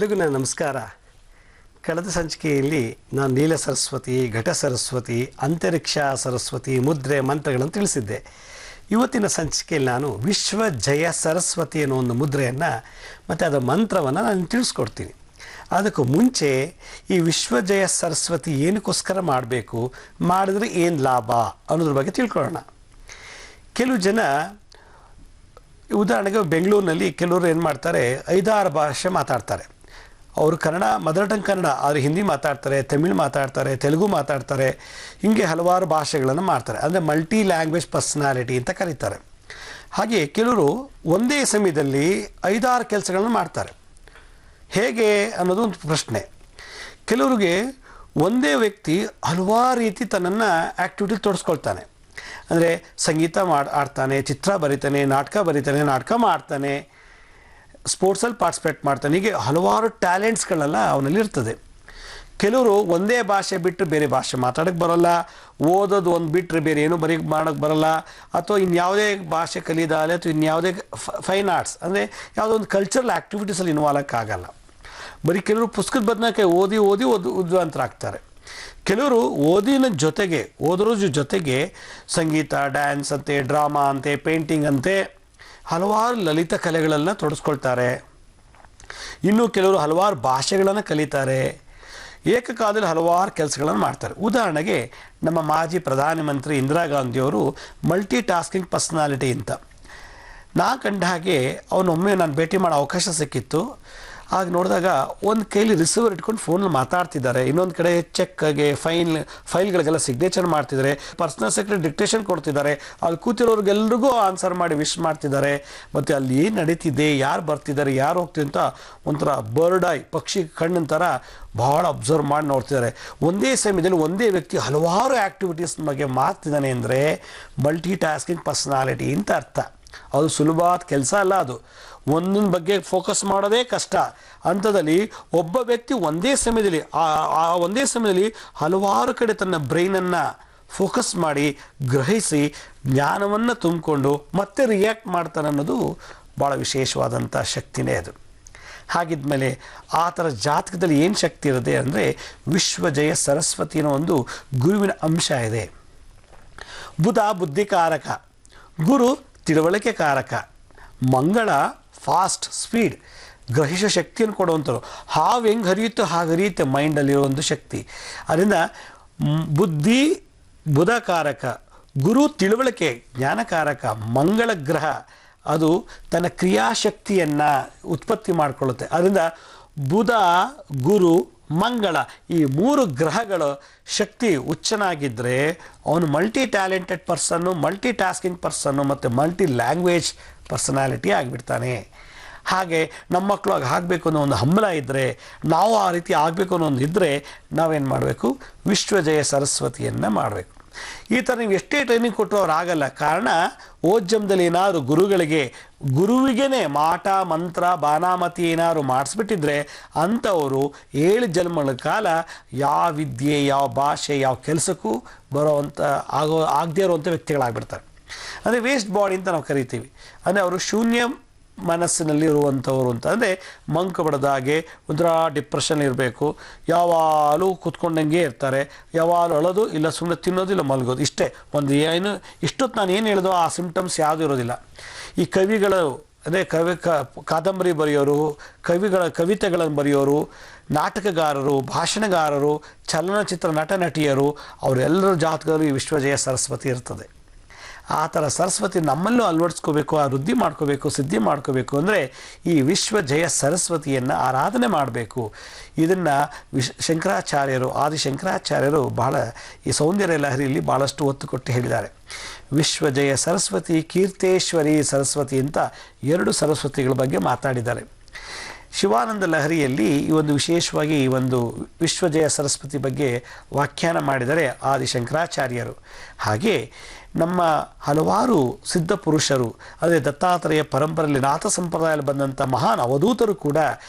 ಎಲ್ರಿಗೂ ನನ್ನ ನಮಸ್ಕಾರ. ಕಳೆದ ಸಂಚಿಕೆಯಲ್ಲಿ ನಾನು ನೀಲ ಸರಸ್ವತಿ, ಘಟ ಸರಸ್ವತಿ, ಅಂತರಿಕ್ಷ ಸರಸ್ವತಿ, ಮುದ್ರೆ, ಮಂತ್ರಗಳನ್ನು ತಿಳಿಸಿದ್ದೆ. ಇವತ್ತಿನ ಸಂಚಿಕೆಯಲ್ಲಿ ನಾನು ವಿಶ್ವ ಜಯ ಸರಸ್ವತಿ ಅನ್ನೋ ಒಂದು ಮುದ್ರೆಯನ್ನು ಮತ್ತು ಅದರ ಮಂತ್ರವನ್ನು ನಾನು ತಿಳಿಸ್ಕೊಡ್ತೀನಿ. ಅದಕ್ಕೂ ಮುಂಚೆ ಈ ವಿಶ್ವ ಜಯ ಸರಸ್ವತಿ ಏನಕ್ಕೋಸ್ಕರ ಮಾಡಬೇಕು, ಮಾಡಿದ್ರೆ ಏನು ಲಾಭ ಅನ್ನೋದ್ರ ಬಗ್ಗೆ ತಿಳ್ಕೊಳ್ಳೋಣ. ಕೆಲವು ಜನ ಉದಾಹರಣೆಗೆ ಬೆಂಗಳೂರಿನಲ್ಲಿ ಕೆಲವರು ಏನು ಮಾಡ್ತಾರೆ, 5-6 ಭಾಷೆ ಮಾತಾಡ್ತಾರೆ. ಅವರು ಕನ್ನಡ ಮದರ್ ಟಂಗ್ ಕನ್ನಡ, ಆದರೆ ಹಿಂದಿ ಮಾತಾಡ್ತಾರೆ, ತಮಿಳು ಮಾತಾಡ್ತಾರೆ, ತೆಲುಗು ಮಾತಾಡ್ತಾರೆ, ಹೀಗೆ ಹಲವಾರು ಭಾಷೆಗಳನ್ನು ಮಾಡ್ತಾರೆ. ಅಂದರೆ ಮಲ್ಟಿ ಲ್ಯಾಂಗ್ವೇಜ್ ಪರ್ಸನಾಲಿಟಿ ಅಂತ ಕರೀತಾರೆ. ಹಾಗೆ ಕೆಲವರು ಒಂದೇ ಸಮಯದಲ್ಲಿ 5-6 ಕೆಲಸಗಳನ್ನು ಮಾಡ್ತಾರೆ. ಹೇಗೆ ಅನ್ನೋದು ಒಂದು ಪ್ರಶ್ನೆ. ಕೆಲವರಿಗೆ ಒಂದೇ ವ್ಯಕ್ತಿ ಹಲವಾರು ರೀತಿ ತನ್ನನ್ನು ಆ್ಯಕ್ಟಿವಿಟಿ ತೊಡಸ್ಕೊಳ್ತಾನೆ. ಅಂದರೆ ಸಂಗೀತ ಆಡ್ತಾನೆ, ಚಿತ್ರ ಬರೀತಾನೆ, ನಾಟಕ ಮಾಡ್ತಾನೆ, ಸ್ಪೋರ್ಟ್ಸಲ್ಲಿ ಪಾರ್ಟಿಸಿಪೇಟ್ ಮಾಡ್ತಾನೆ. ಹೀಗೆ ಹಲವಾರು ಟ್ಯಾಲೆಂಟ್ಸ್ಗಳೆಲ್ಲ ಅವನಲ್ಲಿ ಇರ್ತದೆ. ಕೆಲವರು ಒಂದೇ ಭಾಷೆ ಬಿಟ್ಟರೆ ಬೇರೆ ಭಾಷೆ ಮಾತಾಡೋಕ್ಕೆ ಬರೋಲ್ಲ, ಓದೋದು ಒಂದು ಬಿಟ್ಟರೆ ಬೇರೆ ಏನೂ ಮಾಡೋಕ್ಕೆ ಬರೋಲ್ಲ, ಅಥವಾ ಇನ್ಯಾವುದೇ ಭಾಷೆ ಕಲಿಯೋದಾಗಲಿ ಅಥವಾ ಇನ್ಯಾವುದೇ ಫೈನ್ ಆರ್ಟ್ಸ್ ಅಂದರೆ ಯಾವುದೋ ಒಂದು ಕಲ್ಚರಲ್ ಆ್ಯಕ್ಟಿವಿಟೀಸಲ್ಲಿ ಇನ್ವಾಲ್ವ್ ಆಗೋಕ್ಕಾಗಲ್ಲ. ಬರೀ ಕೆಲವರು ಪುಸ್ತಕದ ಬದಲಾಗಿ ಓದಿ ವಿದ್ವಾಂತರಾಗ್ತಾರೆ. ಕೆಲವರು ಓದೋದ್ರ ಜೊತೆಗೆ ಸಂಗೀತ, ಡ್ಯಾನ್ಸ್ ಅಂತೆ, ಡ್ರಾಮಾ ಅಂತೆ, ಪೇಂಟಿಂಗ್ ಅಂತೆ ಹಲವಾರು ಲಲಿತ ಕಲೆಗಳನ್ನು ತೊಡಸ್ಕೊಳ್ತಾರೆ. ಇನ್ನು ಕೆಲವರು ಹಲವಾರು ಭಾಷೆಗಳನ್ನು ಕಲಿತಾರೆ. ಏಕಕಾಲದಲ್ಲಿ ಹಲವಾರು ಕೆಲಸಗಳನ್ನು ಮಾಡ್ತಾರೆ. ಉದಾಹರಣೆಗೆ ನಮ್ಮ ಮಾಜಿ ಪ್ರಧಾನಮಂತ್ರಿ ಇಂದಿರಾ ಗಾಂಧಿಯವರು ಮಲ್ಟಿ ಟಾಸ್ಕಿಂಗ್ ಪರ್ಸನಾಲಿಟಿ ಅಂತ. ಕಂಡ ಹಾಗೆ ಅವನೊಮ್ಮೆ ನಾನು ಭೇಟಿ ಮಾಡೋ ಅವಕಾಶ ಸಿಕ್ಕಿತ್ತು. ಆಗ ನೋಡಿದಾಗ ಒಂದು ಕೈಲಿ ರಿಸೀವರ್ ಇಟ್ಕೊಂಡು ಫೋನಲ್ಲಿ ಮಾತಾಡ್ತಿದ್ದಾರೆ, ಇನ್ನೊಂದು ಕಡೆ ಚೆಕ್ಗೆ ಫೈಲ್ಗಳಿಗೆಲ್ಲ ಸಿಗ್ನೇಚರ್ ಮಾಡ್ತಿದ್ದಾರೆ, ಪರ್ಸನಲ್ ಸೆಕ್ರೆಟರಿ ಡಿಕ್ಟೇಷನ್ ಕೊಡ್ತಿದ್ದಾರೆ, ಅಲ್ಲಿ ಕೂತಿರೋರಿಗೆಲ್ರಿಗೂ ಆನ್ಸರ್ ಮಾಡಿ ವಿಶ್ ಮಾಡ್ತಿದ್ದಾರೆ. ಮತ್ತು ಅಲ್ಲಿ ಏನು ನಡೀತಿದೆ, ಯಾರು ಬರ್ತಿದ್ದಾರೆ, ಯಾರು ಹೋಗ್ತಿದೆ ಅಂತ ಒಂಥರ ಬರ್ಡ್ ಐ, ಪಕ್ಷಿ ಕಣ್ಣಿನ ಥರ ಭಾಳ ಅಬ್ಸರ್ವ್ ಮಾಡಿ ನೋಡ್ತಿದ್ದಾರೆ. ಒಂದೇ ಸಮಯದಲ್ಲಿ ಒಂದೇ ವ್ಯಕ್ತಿ ಹಲವಾರು ಆ್ಯಕ್ಟಿವಿಟೀಸ್ ಬಗ್ಗೆ ಮಾಡ್ತಿದ್ದಾನೆ ಅಂದರೆ ಮಲ್ಟಿ ಟಾಸ್ಕಿಂಗ್ ಪರ್ಸನಾಲಿಟಿ ಅಂತ ಅರ್ಥ. ಅದು ಸುಲಭವಾದ ಕೆಲಸ ಅಲ್ಲ. ಅದು ಒಂದೊಂದು ಬಗ್ಗೆ ಫೋಕಸ್ ಮಾಡೋದೇ ಕಷ್ಟ. ಅಂಥದ್ದಲ್ಲಿ ಒಬ್ಬ ವ್ಯಕ್ತಿ ಒಂದೇ ಸಮಯದಲ್ಲಿ ಹಲವಾರು ಕಡೆ ತನ್ನ ಬ್ರೈನನ್ನು ಫೋಕಸ್ ಮಾಡಿ ಗ್ರಹಿಸಿ ಜ್ಞಾನವನ್ನು ತುಂಬಿಕೊಂಡು ಮತ್ತೆ ರಿಯಾಕ್ಟ್ ಮಾಡ್ತಾನೆ ಅನ್ನೋದು ಭಾಳ ವಿಶೇಷವಾದಂಥ ಶಕ್ತಿನೇ ಅದು. ಹಾಗಿದ್ಮೇಲೆ ಆ ಥರ ಜಾತಕದಲ್ಲಿ ಏನು ಶಕ್ತಿ ಇರುತ್ತೆ ಅಂದರೆ ವಿಶ್ವಜಯ ಸರಸ್ವತಿ ಅನ್ನೋ ಒಂದು ಗುರುವಿನ ಅಂಶ ಇದೆ. ಬುಧ ಬುದ್ಧಿಕಾರಕ, ಗುರು ತಿಳುವಳಿಕೆ ಕಾರಕ, ಮಂಗಳ ಫಾಸ್ಟ್ ಸ್ಪೀಡ್ ಗ್ರಹಿಸೋ ಶಕ್ತಿಯನ್ನು ಕೊಡುವಂಥವ್ರು. ಹಾವು ಹೆಂಗೆ ಹರಿಯುತ್ತೋ ಹಾಗೆ ಹರಿಯುತ್ತೆ ಮೈಂಡಲ್ಲಿರೋ ಒಂದು ಶಕ್ತಿ. ಅದರಿಂದ ಬುಧಕಾರಕ, ಗುರು ತಿಳುವಳಿಕೆ ಜ್ಞಾನಕಾರಕ, ಮಂಗಳ ಗ್ರಹ ಅದು ತನ್ನ ಕ್ರಿಯಾಶಕ್ತಿಯನ್ನು ಉತ್ಪತ್ತಿ ಮಾಡಿಕೊಳ್ಳುತ್ತೆ. ಅದರಿಂದ ಬುಧ, ಗುರು, ಮಂಗಳ ಈ 3 ಗ್ರಹಗಳ ಶಕ್ತಿ ಉಚ್ಚನಾಗಿದ್ದರೆ ಅವನು ಮಲ್ಟಿ ಟ್ಯಾಲೆಂಟೆಡ್ ಪರ್ಸನ್ನು, ಮಲ್ಟಿ ಟಾಸ್ಕಿಂಗ್ ಪರ್ಸನ್ನು ಮತ್ತು ಮಲ್ಟಿ ಲ್ಯಾಂಗ್ವೇಜ್ ಪರ್ಸನಾಲಿಟಿ ಆಗಿಬಿಡ್ತಾನೆ. ಹಾಗೆ ನಮ್ಮ ಮಕ್ಕಳು ಆಗಬೇಕು ಅನ್ನೋ ಒಂದು ಹಂಬಲ ಇದ್ದರೆ, ನಾವು ಆ ರೀತಿ ಆಗಬೇಕು ಅನ್ನೋ ಒಂದು ಇದ್ದರೆ ನಾವೇನು ಮಾಡಬೇಕು, ವಿಶ್ವಜಯ ಸರಸ್ವತಿಯನ್ನು ಮಾಡಬೇಕು. ಈ ಥರ ನೀವು ಎಷ್ಟೇ ಟ್ರೈನಿಂಗ್ ಕೊಟ್ಟರು ಅವ್ರು ಆಗಲ್ಲ. ಕಾರಣ ಓಜ್ಜಂದಲ್ಲಿ ಏನಾದ್ರು ಗುರುವಿಗೇ ಮಾಟ ಮಂತ್ರ ಬಾನಾಮತಿ ಏನಾದ್ರು ಮಾಡಿಸ್ಬಿಟ್ಟಿದ್ರೆ ಅಂಥವರು 7 ಜನ್ಮಗಳ ಕಾಲ ಯಾವ ವಿದ್ಯೆ, ಯಾವ ಭಾಷೆ, ಯಾವ ಕೆಲಸಕ್ಕೂ ಆಗದೇ ಇರುವಂಥ ವ್ಯಕ್ತಿಗಳಾಗ್ಬಿಡ್ತಾರೆ. ಅಂದರೆ ವೇಸ್ಟ್ ಬಾಡಿ ಅಂತ ನಾವು ಕರಿತೀವಿ. ಅಂದರೆ ಅವರು ಶೂನ್ಯ ಮನಸ್ಸಿನಲ್ಲಿ ಇರುವಂಥವ್ರು ಅಂತ. ಅಂದರೆ ಮಂಕು ಬಡದಾಗೆ ಒಂಥರ ಡಿಪ್ರೆಷನ್ ಇರಬೇಕು, ಯಾವಾಗಲೂ ಕೂತ್ಕೊಂಡಂಗೆ ಇರ್ತಾರೆ, ಯಾವಾಗಲೂ ಅಳೋದು ಇಲ್ಲ, ಸುಮ್ಮನೆ ತಿನ್ನೋದು ಇಲ್ಲ, ಮಲಗೋದು, ಇಷ್ಟೇ. ಇಷ್ಟೊತ್ತು ನಾನು ಏನು ಹೇಳಿದೋ ಆ ಸಿಂಪ್ಟಮ್ಸ್ ಯಾವುದೂ ಇರೋದಿಲ್ಲ. ಈ ಕವಿಗಳು ಅದೇ ಕಾದಂಬರಿ ಬರೆಯೋರು, ಕವಿತೆಗಳನ್ನು ಬರೆಯೋರು, ನಾಟಕಗಾರರು, ಭಾಷಣಗಾರರು, ಚಲನಚಿತ್ರ ನಟ ನಟಿಯರು ಅವರೆಲ್ಲರ ಜಾತಕದಲ್ಲಿ ಈ ವಿಶ್ವಜಯ ಸರಸ್ವತಿ ಇರ್ತದೆ. ಆ ಥರ ಸರಸ್ವತಿ ನಮ್ಮಲ್ಲೂ ಅಳವಡಿಸ್ಕೋಬೇಕು, ಆ ವೃದ್ಧಿ ಮಾಡ್ಕೋಬೇಕು, ಸಿದ್ಧಿ ಮಾಡ್ಕೋಬೇಕು ಅಂದರೆ ಈ ವಿಶ್ವಜಯ ಸರಸ್ವತಿಯನ್ನು ಆರಾಧನೆ ಮಾಡಬೇಕು. ಇದನ್ನು ಆದಿಶಂಕರಾಚಾರ್ಯರು ಬಹಳ ಈ ಸೌಂದರ್ಯ ಲಹರಿಯಲ್ಲಿ ಭಾಳಷ್ಟು ಒತ್ತು ಕೊಟ್ಟು ಹೇಳಿದ್ದಾರೆ. ವಿಶ್ವಜಯ ಸರಸ್ವತಿ, ಕೀರ್ತೇಶ್ವರಿ ಸರಸ್ವತಿ ಅಂತ 2 ಸರಸ್ವತಿಗಳ ಬಗ್ಗೆ ಮಾತಾಡಿದ್ದಾರೆ. ಶಿವಾನಂದ ಲಹರಿಯಲ್ಲಿ ಈ ಒಂದು ವಿಶೇಷವಾಗಿ ಈ ಒಂದು ವಿಶ್ವಜಯ ಸರಸ್ವತಿ ಬಗ್ಗೆ ವ್ಯಾಖ್ಯಾನ ಮಾಡಿದರೆ ಆದಿಶಂಕರಾಚಾರ್ಯರು. ಹಾಗೆ ನಮ್ಮ ಹಲವಾರು ಸಿದ್ಧ ಪುರುಷರು, ಅದೇ ದತ್ತಾತ್ರೇಯ ಪರಂಪರೆಯಲ್ಲಿ ನಾಥ ಸಂಪ್ರದಾಯದಲ್ಲಿ ಬಂದಂಥ ಮಹಾನ್ ಅವಧೂತರು ಕೂಡ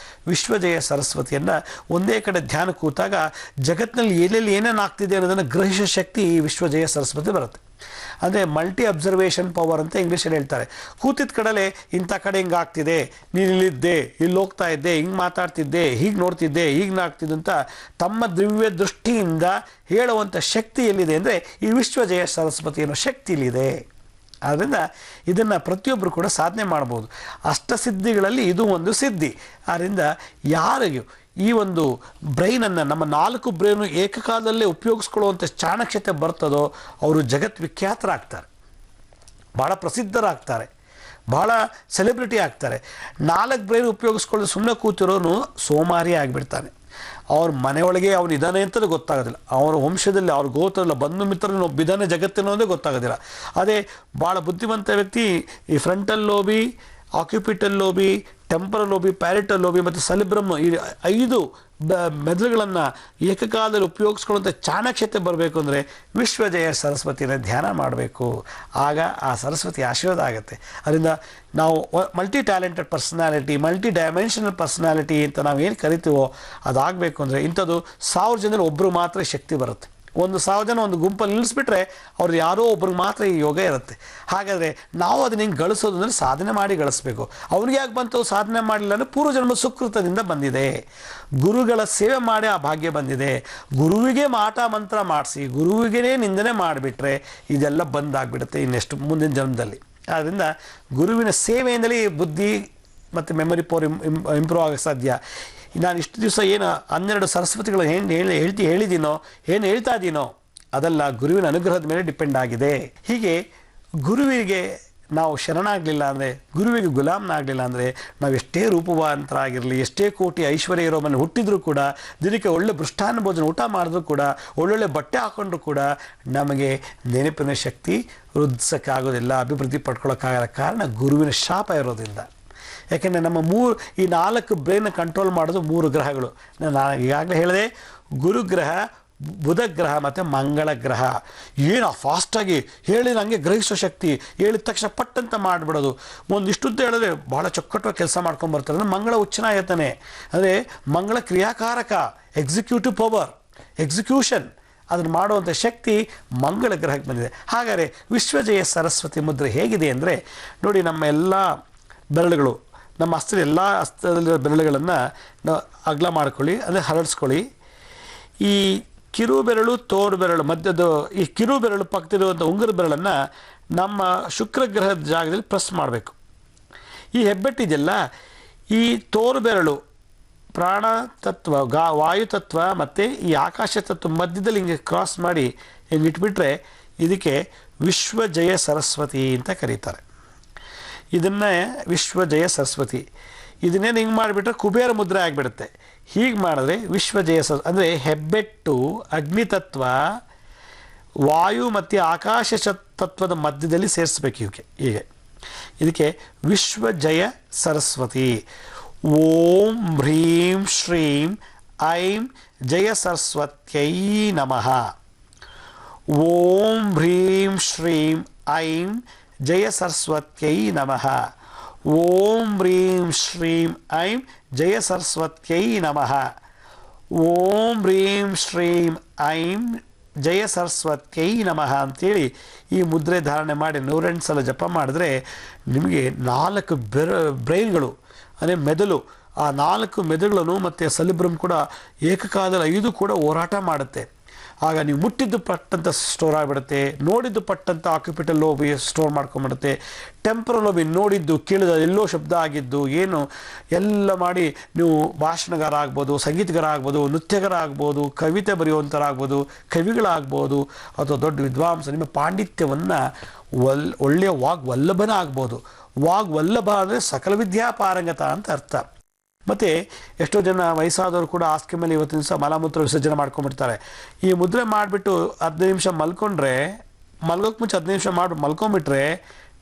ವಿಶ್ವಜಯ ಸರಸ್ವತಿಯನ್ನು ಒಂದೇ ಕಡೆ ಧ್ಯಾನ ಕೂತಾಗ ಜಗತ್ತಿನಲ್ಲಿ ಎಲ್ಲೆಲ್ಲಿ ಏನೇನು ಆಗ್ತಿದೆ ಅನ್ನೋದನ್ನು ಗ್ರಹಿಸೋ ಶಕ್ತಿ ಈ ವಿಶ್ವಜಯ ಸರಸ್ವತಿ ಬರುತ್ತೆ. ಅಂದರೆ ಮಲ್ಟಿ ಅಬ್ಸರ್ವೇಷನ್ ಪವರ್ ಅಂತ ಇಂಗ್ಲೀಷಲ್ಲಿ ಹೇಳ್ತಾರೆ. ಕೂತಿದ್ದ ಕಡಲೆ ಇಂಥ ಕಡೆ ಹಿಂಗೆ ಆಗ್ತಿದೆ, ನೀನು ಇಲ್ಲಿದ್ದೆ, ಇಲ್ಲಿ ಹೋಗ್ತಾ ಇದ್ದೆ, ಹಿಂಗೆ ಮಾತಾಡ್ತಿದ್ದೆ, ಹೀಗೆ ನೋಡ್ತಿದ್ದೆ, ಹೀಗೆ ಆಗ್ತಿದ್ದು ಅಂತ ತಮ್ಮ ದಿವ್ಯ ದೃಷ್ಟಿಯಿಂದ ಹೇಳುವಂಥ ಶಕ್ತಿ ಎಲ್ಲಿದೆ ಅಂದರೆ ಈ ವಿಶ್ವಜಯ ಸರಸ್ವತಿ ಅನ್ನೋ ಶಕ್ತಿ ಇಲ್ಲಿದೆ. ಆದ್ದರಿಂದ ಇದನ್ನು ಪ್ರತಿಯೊಬ್ಬರು ಕೂಡ ಸಾಧನೆ ಮಾಡ್ಬೋದು. ಅಷ್ಟಸಿದ್ಧಿಗಳಲ್ಲಿ ಇದು ಒಂದು ಸಿದ್ಧಿ. ಆದ್ದರಿಂದ ಯಾರಿಗೂ ಈ ಒಂದು ಬ್ರೈನನ್ನು, ನಮ್ಮ 4 ಬ್ರೈನು ಏಕಕಾಲದಲ್ಲೇ ಉಪಯೋಗಿಸ್ಕೊಳ್ಳುವಂಥ ಚಾಣಕ್ಷತೆ ಬರ್ತದೋ ಅವರು ಜಗತ್ವಿಖ್ಯಾತರಾಗ್ತಾರೆ, ಭಾಳ ಪ್ರಸಿದ್ಧರಾಗ್ತಾರೆ, ಭಾಳ ಸೆಲೆಬ್ರಿಟಿ ಆಗ್ತಾರೆ. 4 ಬ್ರೈನ್ ಉಪಯೋಗಿಸ್ಕೊಳ್ಳೋದು ಸುಮ್ಮನೆ ಕೂತಿರೋನು ಸೋಮಾರಿ ಆಗಿಬಿಡ್ತಾನೆ. ಅವ್ರ ಮನೆಯೊಳಗೆ ಅವನು ಇದ್ದಾನೆ ಅಂತಲೇ ಗೊತ್ತಾಗೋದಿಲ್ಲ, ಅವರ ವಂಶದಲ್ಲಿ ಅವ್ರ ಗೋತ್ರಲ್ಲ ಬಂಧು ಮಿತ್ರನ ಒಬ್ಬಿದ್ದಾನೆ ಜಗತ್ತಿನೋದೇ ಗೊತ್ತಾಗೋದಿಲ್ಲ. ಅದೇ ಭಾಳ ಬುದ್ಧಿವಂತ ವ್ಯಕ್ತಿ ಈ ಫ್ರಂಟಲ್ ಲೋಬಿ, ಆಕ್ಯುಪಿಟಲ್ ಲೋಬಿ, ಟೆಂಪರಲ್ ಲೋಬಿ, ಪ್ಯಾರಿಟಲ್ ಲೋಬಿ ಮತ್ತು ಸೆಲಿಬ್ರಮ್, ಈ 5 ಮೆದುಳುಗಳನ್ನು ಏಕಕಾಲದಲ್ಲಿ ಉಪಯೋಗಿಸ್ಕೊಳ್ಳುವಂಥ ಚಾಣಕ್ಷತೆ ಬರಬೇಕು ಅಂದರೆ ವಿಶ್ವಜಯ ಸರಸ್ವತಿನ ಧ್ಯಾನ ಮಾಡಬೇಕು. ಆಗ ಆ ಸರಸ್ವತಿ ಆಶೀರ್ವಾದ ಆಗುತ್ತೆ. ಅದರಿಂದ ನಾವು multi talented personality, multi dimensional personality ಅಂತ ನಾವು ಏನು ಕರಿತೀವೋ ಅದಾಗಬೇಕು ಅಂದರೆ ಇಂಥದ್ದು 1000 ಜನರಲ್ಲಿ ಒಬ್ಬರು ಮಾತ್ರ ಶಕ್ತಿ ಬರುತ್ತೆ. 1,000 ಜನ ಒಂದು ಗುಂಪಲ್ಲಿ ನಿಲ್ಲಿಸ್ಬಿಟ್ರೆ ಅವ್ರು ಯಾರೋ ಒಬ್ರಿಗೆ ಮಾತ್ರ ಈ ಯೋಗ ಇರುತ್ತೆ. ಹಾಗಾದರೆ ನಾವು ಅದನ್ನ ಹಿಂಗೆ ಗಳಿಸೋದು ಅಂದರೆ ಸಾಧನೆ ಮಾಡಿ ಗಳಿಸ್ಬೇಕು. ಅವ್ರಿಗೆ ಯಾಕೆ ಬಂತು ಸಾಧನೆ ಮಾಡಲಿಲ್ಲ ಅಂದರೆ ಪೂರ್ವಜನ್ಮ ಸುಕೃತದಿಂದ ಬಂದಿದೆ, ಗುರುಗಳ ಸೇವೆ ಮಾಡಿ ಆ ಭಾಗ್ಯ ಬಂದಿದೆ. ಗುರುವಿಗೆ ಮಾಟ ಮಂತ್ರ ಮಾಡಿಸಿ ಗುರುವಿಗೇ ನಿಂದನೆ ಮಾಡಿಬಿಟ್ರೆ ಇದೆಲ್ಲ ಬಂದಾಗ್ಬಿಡುತ್ತೆ ಇನ್ನೆಷ್ಟು ಮುಂದಿನ ಜನ್ಮದಲ್ಲಿ. ಆದ್ದರಿಂದ ಗುರುವಿನ ಸೇವೆಯಿಂದಲೇ ಬುದ್ಧಿ ಮತ್ತು ಮೆಮೊರಿ ಪವರ್ ಇಂಪ್ರೂವ್ ಆಗೋಕ್ಕೆ ಸಾಧ್ಯ. ನಾನು ಇಷ್ಟು ದಿವಸ ಏನು 12 ಸರಸ್ವತಿಗಳು ಹೇಳಿದ್ದೀನೋ, ಏನು ಹೇಳ್ತಾ ಇದ್ದೀನೋ ಅದೆಲ್ಲ ಗುರುವಿನ ಅನುಗ್ರಹದ ಮೇಲೆ ಡಿಪೆಂಡ್ ಆಗಿದೆ. ಹೀಗೆ ಗುರುವಿಗೆ ನಾವು ಶರಣಾಗಲಿಲ್ಲ ಅಂದರೆ, ಗುರುವಿಗೆ ಗುಲಾಮನಾಗಲಿಲ್ಲ ಅಂದರೆ ನಾವು ಎಷ್ಟೇ ರೂಪವಂತರಾಗಿರಲಿ, ಎಷ್ಟೇ ಕೋಟಿ ಐಶ್ವರ್ಯ ಇರೋ ಮನೆ ಹುಟ್ಟಿದ್ರೂ ಕೂಡ, ದಿನಕ್ಕೆ ಒಳ್ಳೆ ಮೃಷ್ಟಾನ್ನ ಭೋಜನ ಊಟ ಮಾಡಿದ್ರೂ ಕೂಡ, ಒಳ್ಳೊಳ್ಳೆ ಬಟ್ಟೆ ಹಾಕೊಂಡ್ರೂ ಕೂಡ ನಮಗೆ ನೆನಪಿನ ಶಕ್ತಿ ವೃದ್ಧಿಸೋಕ್ಕೆ ಆಗೋದಿಲ್ಲ, ಅಭಿವೃದ್ಧಿ ಪಡ್ಕೊಳ್ಳೋಕ್ಕಾಗಲ್ಲ. ಕಾರಣ ಗುರುವಿನ ಶಾಪ ಇರೋದ್ರಿಂದ. ಯಾಕೆಂದರೆ ನಮ್ಮ ಈ 4 ಬ್ರೈನ್ ಕಂಟ್ರೋಲ್ ಮಾಡೋದು 3 ಗ್ರಹಗಳು. ನಾನು ಈಗಾಗಲೇ ಹೇಳಿದೆ, ಗುರುಗ್ರಹ, ಬುಧ ಗ್ರಹ ಮತ್ತು ಮಂಗಳ ಗ್ರಹ. ಏನು ಫಾಸ್ಟಾಗಿ ಹೇಳಿ ನನಗೆ ಗ್ರಹಿಸೋ ಶಕ್ತಿ, ಹೇಳಿದ ತಕ್ಷಣ ಪಟ್ಟಂತ ಮಾಡಿಬಿಡೋದು. ಒಂದಿಷ್ಟುದ್ದ ಹೇಳಿದ್ರೆ ಭಾಳ ಚೊಕ್ಕಟ್ಟವಾಗಿ ಕೆಲಸ ಮಾಡ್ಕೊಂಬರ್ತಾರೆ. ಅಂದರೆ ಮಂಗಳ ಉಚ್ಚನಾಯತನೆ, ಅಂದರೆ ಮಂಗಳ ಕ್ರಿಯಾಕಾರಕ, ಎಕ್ಸಿಕ್ಯೂಟಿವ್ ಪವರ್, ಎಕ್ಸಿಕ್ಯೂಷನ್ ಅದನ್ನು ಮಾಡುವಂಥ ಶಕ್ತಿ ಮಂಗಳ ಗ್ರಹಕ್ಕೆ ಬಂದಿದೆ. ಹಾಗಾದರೆ ವಿಶ್ವಜಯ ಸರಸ್ವತಿ ಮುದ್ರೆ ಹೇಗಿದೆ ಅಂದರೆ ನೋಡಿ, ನಮ್ಮ ಎಲ್ಲ ಬೆರಳುಗಳು, ನಮ್ಮ ಹಸ್ತದ ಎಲ್ಲ ಹಸ್ತದಲ್ಲಿರೋ ಬೆರಳುಗಳನ್ನು ಅಗಲ ಮಾಡ್ಕೊಳ್ಳಿ, ಅಂದರೆ ಹರಡಿಸ್ಕೊಳ್ಳಿ. ಈ ಕಿರು ಬೆರಳು, ತೋರು ಬೆರಳು ಮಧ್ಯದ ಈ ಕಿರು ಬೆರಳು ಪಕ್ಕದಲ್ಲಿರುವಂಥ ಉಂಗುರ ಬೆರಳನ್ನು ನಮ್ಮ ಶುಕ್ರಗ್ರಹದ ಜಾಗದಲ್ಲಿ ಪ್ರೆಸ್ ಮಾಡಬೇಕು. ಈ ಹೆಬ್ಬೆಟ್ಟಿದೆಯಲ್ಲ, ಈ ತೋರು ಬೆರಳು ಪ್ರಾಣ ತತ್ವ, ವಾಯು ತತ್ವ ಮತ್ತು ಈ ಆಕಾಶ ತತ್ವ ಮಧ್ಯದಲ್ಲಿ ಹಿಂಗೆ ಕ್ರಾಸ್ ಮಾಡಿ ಹಿಂಗೆ ಇಟ್ಬಿಟ್ರೆ ಇದಕ್ಕೆ ವಿಶ್ವಜಯ ಸರಸ್ವತಿ ಅಂತ ಕರೀತಾರೆ. ಇದನ್ನೇ ವಿಶ್ವಜಯ ಸರಸ್ವತಿ. ಇದನ್ನೇನು ಹಿಂಗೆ ಮಾಡಿಬಿಟ್ರೆ ಕುಬೇರ ಮುದ್ರೆ ಆಗಿಬಿಡುತ್ತೆ. ಹೀಗೆ ಮಾಡಿದ್ರೆ ವಿಶ್ವಜಯ ಅಂದರೆ ಹೆಬ್ಬೆಟ್ಟು ಅಗ್ನಿತತ್ವ, ವಾಯು ಮತ್ತು ಆಕಾಶ ತತ್ವದ ಮಧ್ಯದಲ್ಲಿ ಸೇರಿಸ್ಬೇಕು. ಹೀಗೆ ಇದಕ್ಕೆ ವಿಶ್ವಜಯ ಸರಸ್ವತಿ. ಓಂ ಹ್ರೀಂ ಶ್ರೀಂ ಐಂ ಜಯ ಸರಸ್ವತ್ಯೈ ನಮಃ. ಓಂ ಹ್ರೀಂ ಶ್ರೀಂ ಐಂ ಜಯ ಸರಸ್ವತ್ಯೈ ನಮಃ. ಓಂ ಹ್ರೀಂ ಶ್ರೀಂ ಐಂ ಜಯ ಸರಸ್ವತ್ಯೈ ನಮಃ. ಓಂ ಹ್ರೀಂ ಶ್ರೀಂ ಐಂ ಜಯ ಸರಸ್ವತ್ಯೈ ನಮಃ ಅಂತೇಳಿ ಈ ಮುದ್ರೆ ಧಾರಣೆ ಮಾಡಿ 108 ಸಲ ಜಪ ಮಾಡಿದ್ರೆ ನಿಮಗೆ 4 ಬ್ರೈನ್ಗಳು ಅಂದರೆ ಮೆದುಳು, ಆ 4 ಮೆದುಳುಗಳನ್ನು ಮತ್ತು ಸಲಿಬ್ರಮ್ ಕೂಡ ಏಕಕಾಲದಲ್ಲಿ 5 ಕೂಡ ಹೋರಾಟ ಮಾಡುತ್ತೆ. ಆಗ ನೀವು ಮುಟ್ಟಿದ್ದು ಪಟ್ಟಂತ ಸ್ಟೋರ್ ಆಗಿಬಿಡುತ್ತೆ, ನೋಡಿದ್ದು ಪಟ್ಟಂತ ಆಕ್ಯುಪಿಟಲ್ ಲೋಬಿ ಸ್ಟೋರ್ ಮಾಡ್ಕೊಂಬಿಡುತ್ತೆ, ಟೆಂಪರಲ್ ಲೋಬಿ ನೋಡಿದ್ದು ಕೇಳಿದ ಎಲ್ಲೋ ಶಬ್ದ ಆಗಿದ್ದು ಏನು ಎಲ್ಲ ಮಾಡಿ ನೀವು ಭಾಷಣಗಾರ ಆಗ್ಬೋದು, ಸಂಗೀತಗಾರ ಆಗ್ಬೋದು, ನೃತ್ಯಗಾರ ಆಗ್ಬೋದು, ಕವಿತೆ ಬರೆಯುವಂಥರಾಗ್ಬೋದು, ಕವಿಗಳಾಗ್ಬೋದು, ಅಥವಾ ದೊಡ್ಡ ವಿದ್ವಾಂಸ. ನಿಮ್ಮ ಪಾಂಡಿತ್ಯವನ್ನು ಒಳ್ಳೆಯ ವಾಗ್ವಲ್ಲಭನ ಆಗ್ಬೋದು. ವಾಗ್ವಲ್ಲಭ ಅಂದರೆ ಸಕಲ ವಿದ್ಯಾ ಪಾರಂಗತ ಅಂತ ಅರ್ಥ. ಮತ್ತು ಎಷ್ಟೋ ಜನ ವಯಸ್ಸಾದವರು ಕೂಡ ಹಾಸಿಗೆ ಮೇಲೆ ಇವತ್ತಿನ ದಿವಸ ಮಲಮೂತ್ರ ವಿಸರ್ಜನೆ ಮಾಡ್ಕೊಂಡ್ಬಿಡ್ತಾರೆ. ಈ ಮುದ್ರೆ ಮಾಡಿಬಿಟ್ಟು 15 ನಿಮಿಷ ಮಲ್ಕೊಂಡ್ರೆ, ಮಲ್ಗೋಕ್ಕೆ ಮುಂಚೆ 15 ನಿಮಿಷ ಮಾಡಿ ಮಲ್ಕೊಂಡ್ಬಿಟ್ರೆ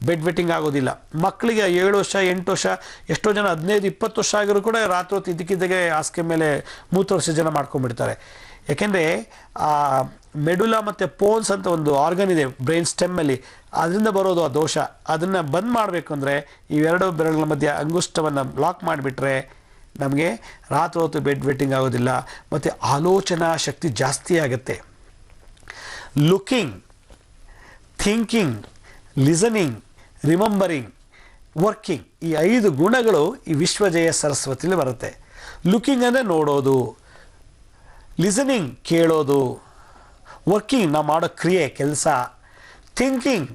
ಬೆಡ್ ವೆಟ್ಟಿಂಗ್ ಆಗೋದಿಲ್ಲ. ಮಕ್ಕಳಿಗೆ 7 ವರ್ಷ 8 ವರ್ಷ, ಎಷ್ಟೋ ಜನ 15-20 ವರ್ಷ ಆಗಿರೋ ಕೂಡ ರಾತ್ರಿ ಹೊತ್ತು ಇದ್ದಕ್ಕಿದ್ದಾಗೆ ಹಾಸಿಗೆ ಮೇಲೆ ಮೂತ್ರ ವಿಸರ್ಜನೆ ಮಾಡ್ಕೊಂಡ್ಬಿಡ್ತಾರೆ. ಯಾಕೆಂದರೆ ಆ ಮೆಡುಲಾ ಮತ್ತು ಪೋನ್ಸ್ ಅಂತ ಒಂದು ಆರ್ಗನ್ ಇದೆ ಬ್ರೈನ್ ಸ್ಟೆಮ್ಮಲ್ಲಿ, ಅದರಿಂದ ಬರೋದು ಆ ದೋಷ. ಅದನ್ನು ಬಂದ್ ಮಾಡಬೇಕು ಅಂದರೆ ಇವೆರಡು ಬೆರಳುಗಳ ಮಧ್ಯೆ ಅಂಗುಷ್ಟವನ್ನು ಲಾಕ್ ಮಾಡಿಬಿಟ್ರೆ ನಮಗೆ ರಾತ್ರಿ ಹೊತ್ತು ಬೆಡ್ ವೆಟ್ಟಿಂಗ್ ಆಗೋದಿಲ್ಲ, ಮತ್ತು ಆಲೋಚನಾ ಶಕ್ತಿ ಜಾಸ್ತಿ ಆಗುತ್ತೆ. Looking, thinking, listening, remembering, working, ಈ 5 ಗುಣಗಳು ಈ ವಿಶ್ವಜಯ ಸರಸ್ವತಿಲಿ ಬರುತ್ತೆ. ಲುಕಿಂಗ್ ಅಂದರೆ ನೋಡೋದು, ಲಿಸನಿಂಗ್ ಕೇಳೋದು, ವರ್ಕಿಂಗ್ ನಾವು ಮಾಡೋ ಕ್ರಿಯೆ ಕೆಲಸ, ಥಿಂಕಿಂಗ್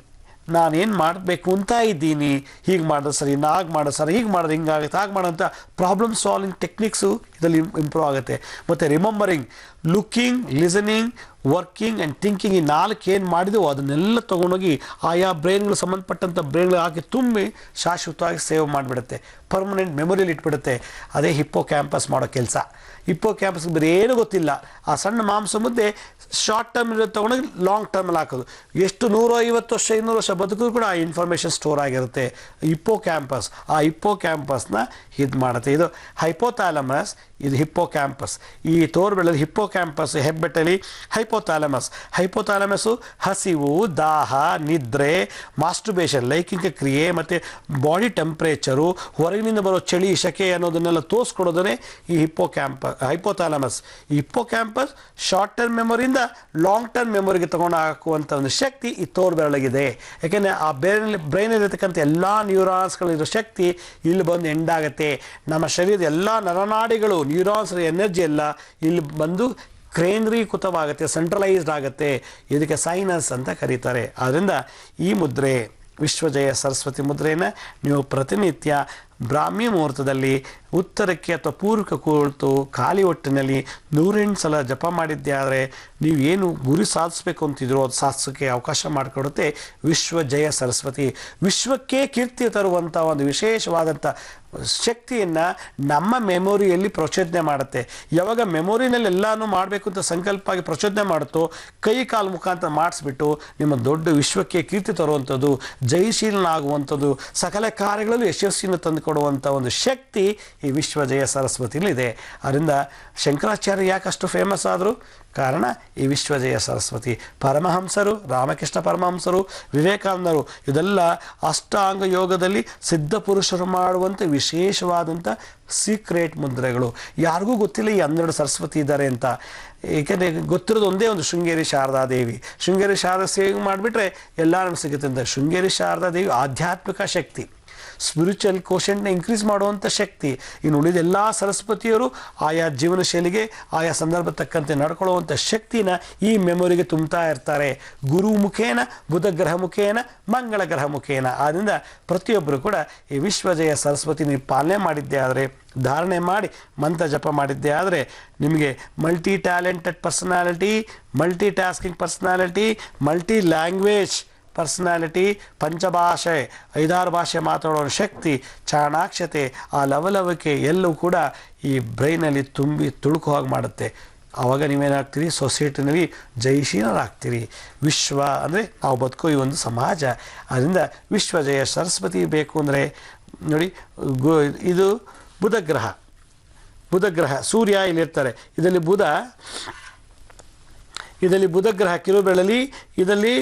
ನಾನೇನು ಮಾಡಬೇಕು ಅಂತ ಇದ್ದೀನಿ, ಹೀಗೆ ಮಾಡೋದು ಸರಿ, ಹಾಗೆ ಮಾಡೋದು ಸರಿ, ಹೀಗೆ ಮಾಡೋದು ಹಿಂಗಾಗುತ್ತೆ, ಹಾಗೆ ಮಾಡೋಂಥ ಪ್ರಾಬ್ಲಮ್ ಸಾಲ್ವಿಂಗ್ ಟೆಕ್ನಿಕ್ಸು ಇದರಲ್ಲಿ ಇಂಪ್ರೂವ್ ಆಗುತ್ತೆ. ಮತ್ತು remembering, looking, listening, working and thinking, ಈ 4 ಏನು ಮಾಡಿದೆವೋ ಅದನ್ನೆಲ್ಲ ತೊಗೊಂಡೋಗಿ ಆಯಾ ಬ್ರೈನ್ಗಳು ಸಂಬಂಧಪಟ್ಟಂಥ ಬ್ರೈನ್ಗಳು ಹಾಕಿ ತುಂಬಿ ಶಾಶ್ವತವಾಗಿ ಸೇವ್ ಮಾಡಿಬಿಡುತ್ತೆ, ಪರ್ಮನೆಂಟ್ ಮೆಮೊರಿಯಲ್ಲಿ ಇಟ್ಬಿಡುತ್ತೆ. ಅದೇ ಹಿಪ್ಪೋ ಕ್ಯಾಂಪಸ್ ಮಾಡೋ ಕೆಲಸ. ಹಿಪ್ಪೋ ಕ್ಯಾಂಪಸ್ಗೆ ಬೇರೆ ಏನೂ ಗೊತ್ತಿಲ್ಲ, ಆ ಸಣ್ಣ ಮಾಂಸ ಮುದ್ದೆ ಶಾರ್ಟ್ ಟರ್ಮ್ ಇರೋದು ತೊಗೊಂಡೋಗಿ ಲಾಂಗ್ ಟರ್ಮಲ್ಲಿ ಹಾಕೋದು. ಎಷ್ಟು 150 ವರ್ಷ 200 ವರ್ಷ ಬದುಕಿದ್ರು ಕೂಡ ಆ ಇನ್ಫಾರ್ಮೇಷನ್ ಸ್ಟೋರ್ ಆಗಿರುತ್ತೆ. ಹಿಪ್ಪೋ ಕ್ಯಾಂಪಸ್ ಆ ಹಿಪ್ಪೋ ಕ್ಯಾಂಪಸ್ನ ಇದು ಮಾಡುತ್ತೆ. ಇದು ಹೈಪೋಥಾಲಮಸ್, ಇದು ಹಿಪ್ಪೋ ಕ್ಯಾಂಪಸ್. ಈ ತೋರ್ಬೆಳೆದ ಹಿಪ್ಪೋ ಕ್ಯಾಂಪಸ್ ಹೆಬ್ಬೆಟ್ಟಲ್ಲಿ ಹೈಪೋಥಾಲಮಸ್. ಹೈಪೋಥಾಲಮಸ್ಸು ಹಸಿವು, ದಾಹ, ನಿದ್ರೆ, ಮಾಸ್ಟರ್ಬೇಷನ್ ಲೈಂಗಿಕ ಕ್ರಿಯೆ ಮತ್ತು ಬಾಡಿ ಟೆಂಪ್ರೇಚರು, ಹೊರಗಿನಿಂದ ಬರೋ ಚಳಿ ಸೆಕೆ ಅನ್ನೋದನ್ನೆಲ್ಲ ತೋರಿಸ್ಕೊಡೋದೇ ಈ ಹೈಪೋಥಾಲಮಸ್. ಈ ಹಿಪ್ಪೋ ಕ್ಯಾಂಪಸ್ ಶಾರ್ಟ್ ಟರ್ಮ್ ಮೆಮೊರಿಯಿಂದ ಲಾಂಗ್ ಟರ್ಮ್ ಮೆಮೊರಿಗೆ ತಗೊಂಡು ಹಾಕುವಂಥ ಒಂದು ಶಕ್ತಿ ಈ ತೋರ್ಬೆರಳಿಗಿದೆ. ಯಾಕೆಂದರೆ ಆ ಬ್ರೈನಲ್ಲಿರ್ತಕ್ಕಂಥ ಎಲ್ಲ ನ್ಯೂರಾನ್ಸ್ಗಳಿರೋ ಶಕ್ತಿ ಇಲ್ಲಿ ಬಂದು ಎಂಡ್ ಆಗುತ್ತೆ. ನಮ್ಮ ಶರೀರದ ಎಲ್ಲ ನರನಾಡಿಗಳು ನ್ಯೂರಾನ್ಸ್ ಎನರ್ಜಿ ಎಲ್ಲ ಇಲ್ಲಿ ಬಂದು ಕೇಂದ್ರೀಕೃತವಾಗುತ್ತೆ, ಸೆಂಟ್ರಲೈಸ್ಡ್ ಆಗುತ್ತೆ. ಇದಕ್ಕೆ ಸೈನಸ್ ಅಂತ ಕರೀತಾರೆ. ಆದ್ದರಿಂದ ಈ ಮುದ್ರೆ ವಿಶ್ವಜಯ ಸರಸ್ವತಿ ಮುದ್ರೆಯನ್ನು ನೀವು ಪ್ರತಿನಿತ್ಯ ಬ್ರಾಹ್ಮಿ ಮುಹೂರ್ತದಲ್ಲಿ ಉತ್ತರಕ್ಕೆ ಅಥವಾ ಪೂರ್ವಕ್ಕೆ ಕುಳಿತು ಖಾಲಿ ಹೊಟ್ಟಿನಲ್ಲಿ 108 ಸಲ ಜಪ ಮಾಡಿದ್ದೆ ಆದರೆ ನೀವು ಏನು ಗುರಿ ಸಾಧಿಸಬೇಕು ಅಂತಿದ್ರೋ ಅದು ಸಾಧಿಸೋಕ್ಕೆ ಅವಕಾಶ ಮಾಡಿಕೊಡುತ್ತೆ ವಿಶ್ವಜಯ ಸರಸ್ವತಿ. ವಿಶ್ವಕ್ಕೆ ಕೀರ್ತಿ ತರುವಂಥ ಒಂದು ವಿಶೇಷವಾದಂಥ ಶಕ್ತಿಯನ್ನು ನಮ್ಮ ಮೆಮೊರಿಯಲ್ಲಿ ಪ್ರಚೋದನೆ ಮಾಡುತ್ತೆ. ಯಾವಾಗ ಮೆಮೊರಿನಲ್ಲಿ ಎಲ್ಲನೂ ಮಾಡಬೇಕು ಅಂತ ಸಂಕಲ್ಪ ಆಗಿ ಪ್ರಚೋದನೆ ಮಾಡುತ್ತೋ ಕೈ ಕಾಲು ಮುಖಾಂತರ ಮಾಡಿಸ್ಬಿಟ್ಟು ನಿಮ್ಮ ದೊಡ್ಡ ವಿಶ್ವಕ್ಕೆ ಕೀರ್ತಿ ತರುವಂಥದ್ದು, ಜಯಶೀಲನಾಗುವಂಥದ್ದು, ಸಕಲ ಕಾರ್ಯಗಳಲ್ಲೂ ಯಶಸ್ಸಿನ ತಂದುಕೊಡುವಂಥ ಒಂದು ಶಕ್ತಿ ಈ ವಿಶ್ವಜಯ ಸರಸ್ವತಿಲಿದೆ. ಅದರಿಂದ ಶಂಕರಾಚಾರ್ಯ ಯಾಕಷ್ಟು ಫೇಮಸ್ ಆದರು? ಕಾರಣ ಈ ವಿಶ್ವಜಯ ಸರಸ್ವತಿ. ಪರಮಹಂಸರು, ರಾಮಕೃಷ್ಣ ಪರಮಹಂಸರು, ವಿವೇಕಾನಂದರು ಇದೆಲ್ಲ ಅಷ್ಟಾಂಗ ಯೋಗದಲ್ಲಿ ಸಿದ್ಧ ಪುರುಷರು ಮಾಡುವಂಥ ವಿಶೇಷವಾದಂಥ ಸೀಕ್ರೆಟ್ ಮುದ್ರೆಗಳು. ಯಾರಿಗೂ ಗೊತ್ತಿಲ್ಲ ಈ 12 ಸರಸ್ವತಿ ಇದ್ದಾರೆ ಅಂತ. ಏಕೆಂದರೆ ಗೊತ್ತಿರೋದು ಒಂದೇ ಒಂದು ಶೃಂಗೇರಿ ಶಾರದಾದೇವಿ. ಶೃಂಗೇರಿ ಶಾರದಾ ಸೇವೆ ಮಾಡಿಬಿಟ್ರೆ ಎಲ್ಲ ನಮ್ಗೆ ಸಿಗುತ್ತೆ ಅಂತ. ಶೃಂಗೇರಿ ಶಾರದಾದೇವಿ ಆಧ್ಯಾತ್ಮಿಕ ಶಕ್ತಿ, ಸ್ಪಿರಿಚುವಲ್ ಕೋಶೆಂಟ್ನ ಇನ್ಕ್ರೀಸ್ ಮಾಡುವಂಥ ಶಕ್ತಿ. ಇನ್ನು ಉಳಿದ ಎಲ್ಲ ಸರಸ್ವತಿಯರು ಆಯಾ ಜೀವನ ಶೈಲಿಗೆ ಆಯಾ ಸಂದರ್ಭ ತಕ್ಕಂತೆ ನಡ್ಕೊಳ್ಳುವಂಥ ಶಕ್ತಿನ ಈ ಮೆಮೊರಿಗೆ ತುಂಬ್ತಾ ಇರ್ತಾರೆ. ಗುರು ಮುಖೇನ, ಬುಧ ಗ್ರಹ ಮುಖೇನ, ಮಂಗಳ ಗ್ರಹ ಮುಖೇನ. ಆದ್ದರಿಂದ ಪ್ರತಿಯೊಬ್ಬರು ಕೂಡ ಈ ವಿಶ್ವಜಯ ಸರಸ್ವತಿ ನೀವು ಪಾಲನೆ ಮಾಡಿದ್ದೇ ಆದರೆ, ಧಾರಣೆ ಮಾಡಿ ಮಂತ್ರ ಜಪ ಮಾಡಿದ್ದೇ ಆದರೆ ನಿಮಗೆ multi talented personality, multitasking personality, multi language personality, ಪಂಚಭಾಷೆ 5-6 ಭಾಷೆ ಮಾತಾಡೋ ಶಕ್ತಿ, ಚಾಣಾಕ್ಷತೆ, ಆ ಲವಲವಿಕೆ ಎಲ್ಲವೂ ಕೂಡ ಈ ಬ್ರೈನಲ್ಲಿ ತುಂಬಿ ತುಳುಕು ಹಾಗೆ ಮಾಡುತ್ತೆ. ಆವಾಗ ನೀವೇನಾಗ್ತೀರಿ? ಸೊಸೈಟಿನಲ್ಲಿ ಜಯಶೀಲರಾಗ್ತೀರಿ. ವಿಶ್ವ ಅಂದರೆ ನಾವು ಬದುಕೋ ಈ ಒಂದು ಸಮಾಜ. ಅದರಿಂದ ವಿಶ್ವಜಯ ಸರಸ್ವತಿ ಬೇಕು ಅಂದರೆ ನೋಡಿ, ಇದು ಬುಧಗ್ರಹ. ಬುಧಗ್ರಹ ಸೂರ್ಯ ಇಲ್ಲಿರ್ತಾರೆ. ಇದರಲ್ಲಿ ಬುಧಗ್ರಹ ಕಿರುಬೆರಳಲ್ಲಿ, ಇದರಲ್ಲಿ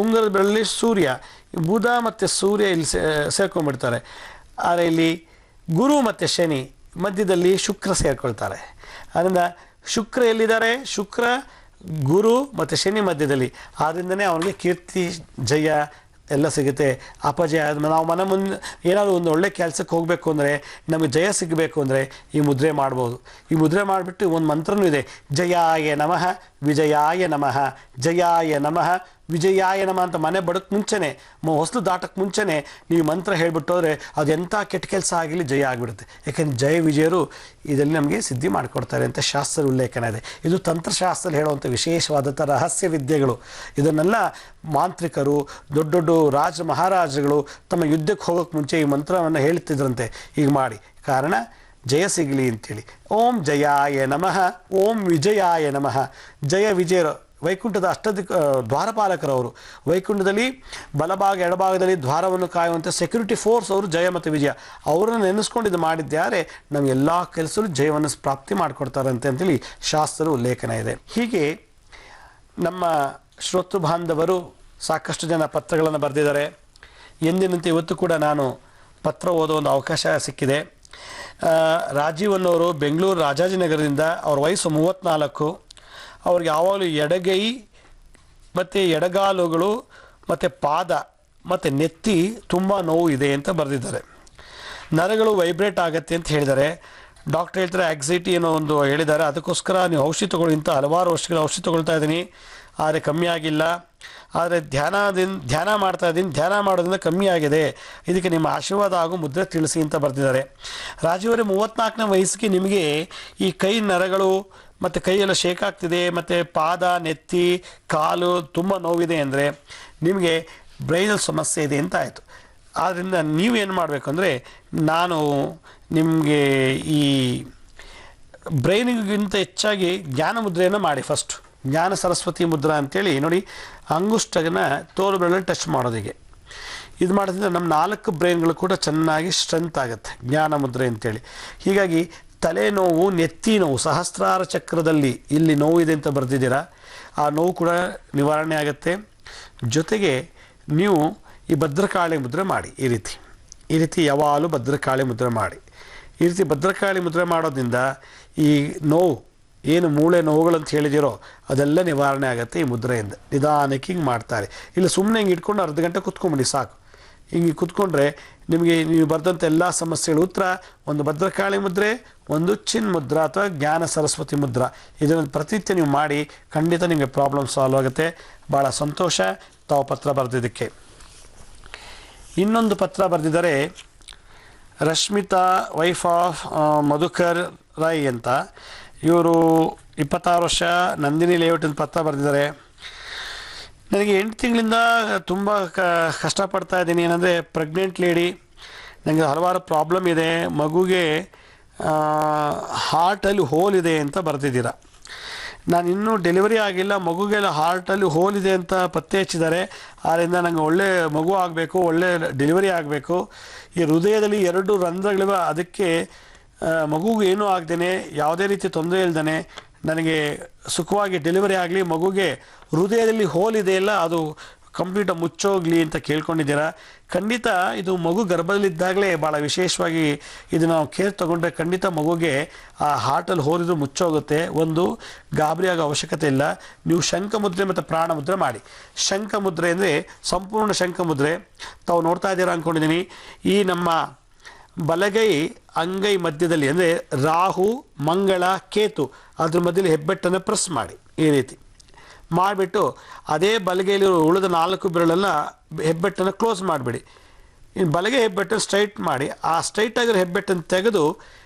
ಉಂಗುರದ ಬೆರಳಲ್ಲಿ ಸೂರ್ಯ. ಬುಧ ಮತ್ತು ಸೂರ್ಯ ಇಲ್ಲಿ ಸೇರ್ಕೊಂಡ್ಬಿಡ್ತಾರೆ. ಆದರೆ ಇಲ್ಲಿ ಗುರು ಮತ್ತು ಶನಿ ಮಧ್ಯದಲ್ಲಿ ಶುಕ್ರ ಸೇರ್ಕೊಳ್ತಾರೆ. ಅದರಿಂದ ಶುಕ್ರ ಎಲ್ಲಿದ್ದಾರೆ? ಶುಕ್ರ, ಗುರು ಮತ್ತು ಶನಿ ಮಧ್ಯದಲ್ಲಿ. ಆದ್ದರಿಂದನೇ ಅವನಿಗೆ ಕೀರ್ತಿ, ಜಯ ಎಲ್ಲ ಸಿಗುತ್ತೆ. ಅಪಜಯ ನಾವು ಮನೆ ಮುಂದೆ ಏನಾದರೂ ಒಂದು ಒಳ್ಳೆ ಕೆಲಸಕ್ಕೆ ಹೋಗಬೇಕು ಅಂದರೆ, ನಮಗೆ ಜಯ ಸಿಗಬೇಕು ಅಂದರೆ ಈ ಮುದ್ರೆ ಮಾಡ್ಬೋದು. ಈ ಮುದ್ರೆ ಮಾಡಿಬಿಟ್ಟು ಒಂದು ಮಂತ್ರನೂ ಇದೆ, ಜಯಾಯ ನಮಃ ವಿಜಯಾಯ ನಮಃ, ಜಯಾಯ ನಮಃ ವಿಜಯಾಯ ನಮಃ ಅಂತ. ಮನೆ ಬಡಕ್ಕೆ ಮುಂಚೆನೇ, ಹೊಸಲು ದಾಟಕ್ಕೆ ಮುಂಚೆನೇ ನೀವು ಮಂತ್ರ ಹೇಳ್ಬಿಟ್ಟು ಹೋದರೆ ಅದೆಂಥ ಕೆಟ್ಟ ಕೆಲಸ ಆಗಿರಲಿ ಜಯ ಆಗಿಬಿಡುತ್ತೆ. ಯಾಕೆಂದರೆ ಜಯ ವಿಜಯರು ಇದರಲ್ಲಿ ನಮಗೆ ಸಿದ್ಧಿ ಮಾಡಿಕೊಡ್ತಾರೆ ಅಂತ ಶಾಸ್ತ್ರ ಉಲ್ಲೇಖನ ಇದೆ. ಇದು ತಂತ್ರಶಾಸ್ತ್ರದಲ್ಲಿ ಹೇಳುವಂಥ ವಿಶೇಷವಾದಂಥ ರಹಸ್ಯ ವಿದ್ಯೆಗಳು. ಇದನ್ನೆಲ್ಲ ಮಾಂತ್ರಿಕರು, ದೊಡ್ಡ ದೊಡ್ಡ ರಾಜ ಮಹಾರಾಜಗಳು ತಮ್ಮ ಯುದ್ಧಕ್ಕೆ ಹೋಗೋಕ್ಕೆ ಮುಂಚೆ ಈ ಮಂತ್ರವನ್ನು ಹೇಳ್ತಿದ್ರಂತೆ, ಈಗ ಮಾಡಿ, ಕಾರಣ ಜಯ ಸಿಗಲಿ ಅಂತೇಳಿ. ಓಂ ಜಯಾಯ ನಮಃ, ಓಂ ವಿಜಯಾಯ ನಮಃ. ಜಯ ವಿಜಯರು ವೈಕುಂಠದ ದ್ವಾರಪಾಲಕರವರು. ವೈಕುಂಠದಲ್ಲಿ ಬಲಭಾಗ ಎಡಭಾಗದಲ್ಲಿ ದ್ವಾರವನ್ನು ಕಾಯುವಂಥ ಸೆಕ್ಯೂರಿಟಿ ಫೋರ್ಸ್ ಅವರು ಜಯ ಮತ್ತು ವಿಜಯ. ಅವರನ್ನು ನೆನೆಸ್ಕೊಂಡು ಇದು ಮಾಡಿದ್ದಾರೆ ನಮ್ಮ ಎಲ್ಲ ಕೆಲಸದಲ್ಲೂ ಜಯವನ್ನು ಪ್ರಾಪ್ತಿ ಮಾಡಿಕೊಡ್ತಾರಂತೆ ಅಂತೇಳಿ ಶಾಸ್ತ್ರದ ಉಲ್ಲೇಖನ ಇದೆ. ಹೀಗೆ ನಮ್ಮ ಶ್ರೋತೃ ಬಾಂಧವರು ಸಾಕಷ್ಟು ಜನ ಪತ್ರಗಳನ್ನು ಬರೆದಿದ್ದಾರೆ. ಎಂದಿನಂತೆ ಇವತ್ತು ಕೂಡ ನಾನು ಪತ್ರ ಓದೋ ಒಂದು ಅವಕಾಶ ಸಿಕ್ಕಿದೆ. ರಾಜೀವ್ ಅನ್ನೋರು ಬೆಂಗಳೂರು ರಾಜಾಜಿನಗರದಿಂದ, ಅವ್ರ ವಯಸ್ಸು 34. ಅವ್ರಿಗೆ ಯಾವಾಗಲೂ ಎಡಗೈ ಮತ್ತು ಎಡಗಾಲುಗಳು ಮತ್ತು ಪಾದ ಮತ್ತು ನೆತ್ತಿ ತುಂಬ ನೋವು ಇದೆ ಅಂತ ಬರೆದಿದ್ದಾರೆ. ನರಗಳು ವೈಬ್ರೇಟ್ ಆಗುತ್ತೆ ಅಂತ ಹೇಳಿದ್ದಾರೆ. ಡಾಕ್ಟರ್ ಹೇಳ್ತಾರೆ ಆಕ್ಸೈಟಿ ಅನ್ನೋ ಒಂದು ಹೇಳಿದ್ದಾರೆ. ಅದಕ್ಕೋಸ್ಕರ ನೀವು ಔಷಧಿ ತಗೊಳ್ಳಿ ಅಂತ ಹಲವಾರು ವರ್ಷಗಳ ಔಷಧಿ ತಗೊಳ್ತಾ ಇದ್ದೀನಿ, ಆದರೆ ಕಮ್ಮಿ ಆಗಿಲ್ಲ. ಆದರೆ ಧ್ಯಾನ ಮಾಡ್ತಾ ಇದ್ದೀನಿ, ಧ್ಯಾನ ಮಾಡೋದ್ರಿಂದ ಕಮ್ಮಿ ಆಗಿದೆ. ಇದಕ್ಕೆ ನಿಮ್ಮ ಆಶೀರ್ವಾದ ಹಾಗೂ ಮುದ್ರೆ ತಿಳಿಸಿ ಅಂತ ಬರ್ತಿದ್ದಾರೆ. ರಾಜೀವರೇ, 34ನೇ ವಯಸ್ಸಿಗೆ ನಿಮಗೆ ಈ ಕೈ ನರಗಳು ಮತ್ತು ಕೈಯೆಲ್ಲ ಶೇಕ್ ಆಗ್ತಿದೆ ಮತ್ತು ಪಾದ ನೆತ್ತಿ ಕಾಲು ತುಂಬ ನೋವಿದೆ ಅಂದರೆ ನಿಮಗೆ ಬ್ರೈನಲ್ಲಿ ಸಮಸ್ಯೆ ಇದೆ ಅಂತ ಆಯಿತು. ಆದ್ದರಿಂದ ನೀವೇನು ಮಾಡಬೇಕು ಅಂದರೆ, ನಾನು ನಿಮಗೆ ಈ ಬ್ರೈನಿಗಿಂತ ಹೆಚ್ಚಾಗಿ ಜ್ಞಾನ ಮುದ್ರೆಯನ್ನು ಮಾಡಿ. ಫಸ್ಟ್ ಜ್ಞಾನ ಸರಸ್ವತಿ ಮುದ್ರಾ ಅಂತೇಳಿ ನೋಡಿ, ಅಂಗುಷ್ಟನ ತೋರು ಬೆರಳನ್ನು ಟಚ್ ಮಾಡೋದಿಗೆ ಇದು ಮಾಡೋದ್ರಿಂದ ನಮ್ಮ 4 ಬ್ರೈನ್ಗಳು ಕೂಡ ಚೆನ್ನಾಗಿ ಸ್ಟ್ರೆಂತ್ ಆಗುತ್ತೆ, ಜ್ಞಾನ ಮುದ್ರೆ ಅಂತೇಳಿ. ಹೀಗಾಗಿ ತಲೆನೋವು, ನೆತ್ತಿ ನೋವು, ಸಹಸ್ರಾರ ಚಕ್ರದಲ್ಲಿ ಇಲ್ಲಿ ನೋವು ಇದೆ ಅಂತ ಬರೆದಿದ್ದೀರಾ, ಆ ನೋವು ಕೂಡ ನಿವಾರಣೆ ಆಗುತ್ತೆ. ಜೊತೆಗೆ ನೀವು ಈ ಭದ್ರಕಾಳಿ ಮುದ್ರೆ ಮಾಡಿ. ಈ ರೀತಿ ಯಾವಾಗಲೂ ಭದ್ರಕಾಳಿ ಮುದ್ರೆ ಮಾಡಿ. ಈ ರೀತಿ ಭದ್ರಕಾಳಿ ಮುದ್ರೆ ಮಾಡೋದ್ರಿಂದ ಈ ನೋವು ಏನು ಮೂಳೆ ನೋವುಗಳಂತ ಹೇಳಿದಿರೋ ಅದೆಲ್ಲ ನಿವಾರಣೆ ಆಗುತ್ತೆ ಈ ಮುದ್ರೆಯಿಂದ. ನಿಧಾನಕ್ಕೆ ಹಿಂಗೆ ಮಾಡ್ತಾರೆ. ಇಲ್ಲ ಸುಮ್ಮನೆ ಹಿಂಗೆ ಇಟ್ಕೊಂಡು ಅರ್ಧ ಗಂಟೆ ಕುತ್ಕೊಂಬಿಡಿ ಸಾಕು. ಹಿಂಗೆ ಕುತ್ಕೊಂಡ್ರೆ ನಿಮಗೆ ನೀವು ಬರೆದಂಥ ಎಲ್ಲ ಸಮಸ್ಯೆಗಳ ಉತ್ತರ ಒಂದು ಭದ್ರಕಾಳಿ ಮುದ್ರೆ, ಒಂದು ಚಿನ್ ಮುದ್ರಾ ಅಥವಾ ಜ್ಞಾನ ಸರಸ್ವತಿ ಮುದ್ರಾ. ಇದನ್ನು ಪ್ರತಿನಿತ್ಯ ನೀವು ಮಾಡಿ, ಖಂಡಿತ ನಿಮಗೆ ಪ್ರಾಬ್ಲಮ್ ಸಾಲ್ವ್ ಆಗುತ್ತೆ. ಭಾಳ ಸಂತೋಷ ತಾವು ಪತ್ರ ಬರೆದಿದ್ದಕ್ಕೆ. ಇನ್ನೊಂದು ಪತ್ರ ಬರೆದಿದ್ದಾರೆ ರಶ್ಮಿತಾ, ವೈಫ್ ಆಫ್ ಮಧುಕರ್ ರಾಯ್ ಅಂತ. ಇವರು 26 ವರ್ಷ, ನಂದಿನಿ ಲೇಔಟ್ ಅಂತ ಪತ್ರ ಬರೆದಿದ್ದಾರೆ. ನನಗೆ 8 ತಿಂಗಳಿಂದ ತುಂಬ ಕಷ್ಟಪಡ್ತಾ ಇದ್ದೀನಿ. ಏನಂದರೆ ಪ್ರೆಗ್ನೆಂಟ್ ಲೇಡಿ, ನನಗೆ ಹಲವಾರು ಪ್ರಾಬ್ಲಮ್ ಇದೆ. ಮಗುಗೆ ಹಾರ್ಟಲ್ಲಿ ಹೋಲ್ ಇದೆ ಅಂತ ಬರೆದಿದ್ದೀರ. ನಾನು ಇನ್ನೂ ಡೆಲಿವರಿ ಆಗಿಲ್ಲ, ಮಗುಗೆಲ್ಲ ಹಾರ್ಟಲ್ಲಿ ಹೋಲ್ ಇದೆ ಅಂತ ಪತ್ತೆ ಹಚ್ಚಿದ್ದಾರೆ. ಆದ್ದರಿಂದ ನನಗೆ ಒಳ್ಳೆ ಮಗು ಆಗಬೇಕು, ಒಳ್ಳೆ ಡೆಲಿವರಿ ಆಗಬೇಕು. ಈ ಹೃದಯದಲ್ಲಿ 2 ರಂಧ್ರಗಳಿವೆ, ಅದಕ್ಕೆ ಮಗುಗೆ ಏನೂ ಆಗದೇನೆ, ಯಾವುದೇ ರೀತಿ ತೊಂದರೆ ಇಲ್ದೇ ನನಗೆ ಸುಖವಾಗಿ ಡೆಲಿವರಿ ಆಗಲಿ, ಮಗುಗೆ ಹೃದಯದಲ್ಲಿ ಹೋಲ್ ಇದೆಯಲ್ಲ ಅದು ಕಂಪ್ಲೀಟಾಗಿ ಮುಚ್ಚೋಗ್ಲಿ ಅಂತ ಕೇಳ್ಕೊಂಡಿದ್ದೀರಾ. ಖಂಡಿತ ಇದು ಮಗು ಗರ್ಭದಲ್ಲಿದ್ದಾಗಲೇ ಭಾಳ ವಿಶೇಷವಾಗಿ ಇದು ನಾವು ಕೇರ್ ತೊಗೊಂಡ್ರೆ ಖಂಡಿತ ಮಗುಗೆ ಆ ಹಾರ್ಟಲ್ಲಿ ಹೋಲಿದ್ರು ಮುಚ್ಚೋಗುತ್ತೆ. ಒಂದು ಗಾಬರಿ ಆಗೋ ಅವಶ್ಯಕತೆ ಇಲ್ಲ. ನೀವು ಶಂಖಮುದ್ರೆ ಮತ್ತು ಪ್ರಾಣಮುದ್ರೆ ಮಾಡಿ. ಶಂಖಮುದ್ರೆ ಅಂದರೆ ಸಂಪೂರ್ಣ ಶಂಖಮುದ್ರೆ ತಾವು ನೋಡ್ತಾ ಇದ್ದೀರಾ ಅಂದ್ಕೊಂಡಿದ್ದೀನಿ. ಈ ನಮ್ಮ ಬಲಗೈ ಅಂಗೈ ಮಧ್ಯದಲ್ಲಿ ಅಂದರೆ ರಾಹು, ಮಂಗಳ, ಕೇತು ಅದ್ರ ಮಧ್ಯದಲ್ಲಿ ಹೆಬ್ಬೆಟ್ಟನ್ನು ಪ್ರೆಸ್ ಮಾಡಿ. ಈ ರೀತಿ ಮಾಡಿಬಿಟ್ಟು ಅದೇ ಬಲಗೈಲಿ ಉಳಿದ 4 ಬೆರಳನ್ನು ಹೆಬ್ಬೆಟ್ಟನ್ನು ಕ್ಲೋಸ್ ಮಾಡಿಬಿಡಿ. ಇನ್ನು ಬಲಗೈ ಹೆಬ್ಬೆಟ್ಟನ್ನು ಸ್ಟ್ರೈಟ್ ಮಾಡಿ, ಆ ಸ್ಟ್ರೈಟ್ ಆಗಿರೋ ಹೆಬ್ಬೆಟ್ಟನ್ನು ತೆಗೆದು